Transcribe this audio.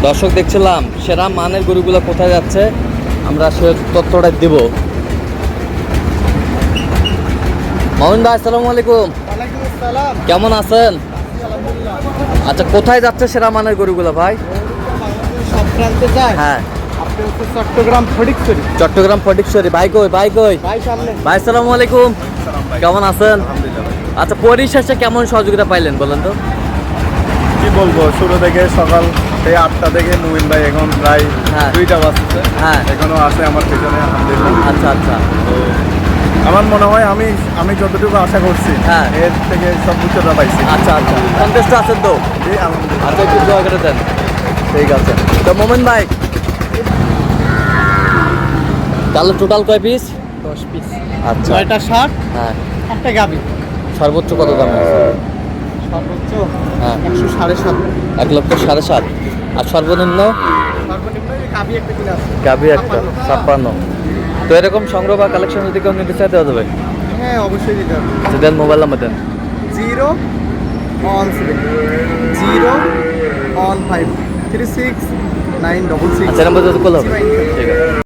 দর্শক দেখছিলাম সেরা মানের গরুগুলো কোথায় যাচ্ছে, আমরা সে তথ্যটা দেব। মামুন ভাই আসসালামু আলাইকুম, কেমন আছেন? আচ্ছা, কোথায় যাচ্ছে সেরা মানের গরুগুলো ভাই? সব প্রান্তে যায়। হ্যাঁ, আপনি হচ্ছে চট্টগ্রাম ফটিকছড়ি। চট্টগ্রাম ফটিকছড়ি। ভাই কই, ভাই কই? ভাই সামনে। ভাই আসসালামু আলাইকুম, কেমন আছেন? আচ্ছা, পরিশেষে কেমন সহযোগিতা পাইলেন বলেন তো? কি বলবো, শুরু থেকে সকাল সেই 8টা থেকে মুমিন ভাই এখন প্রায় হ্যাঁ। 2টা বাজছে। হ্যাঁ। এখনো আছে আমার পিছনে, আলহামদুলিল্লাহ। আচ্ছা আচ্ছা, তো আমার মনে হয় আমি যতটুকু আশা করছি হ্যাঁ। এর থেকে সর্বোচ্চটা পাইছি। আচ্ছা আচ্ছা, সন্তুষ্ট আছেন তো? জি, আলহামদুলিল্লাহ। আচ্ছা, একটু দোয়া করে দেন। ঠিক আছে, তো মোমেন ভাই তাহলে টোটাল কয় পিস? 10 পিস। আচ্ছা, 9টা ষাট, হ্যাঁ। একটা গাবি। সর্বোচ্চ কত দাম আছে? সর্বোচ্চ হ্যাঁ। 107.5। 1,07,500। আর সর্বনিম্ন? সর্বনিম্ন এই গাবি একটা কিনে আছে। গাভি একটা 56। তো এরকম সংগ্রহ বা কালেকশন যদি কেউ নিতে চাই দেওয়া যাবে? হ্যাঁ, অবশ্যই দিতে হবে। আচ্ছা, দেন মোবাইল নাম্বার দেন। 017 015 36 966। আচ্ছা, নাম্বার যদি কল হবে। ঠিক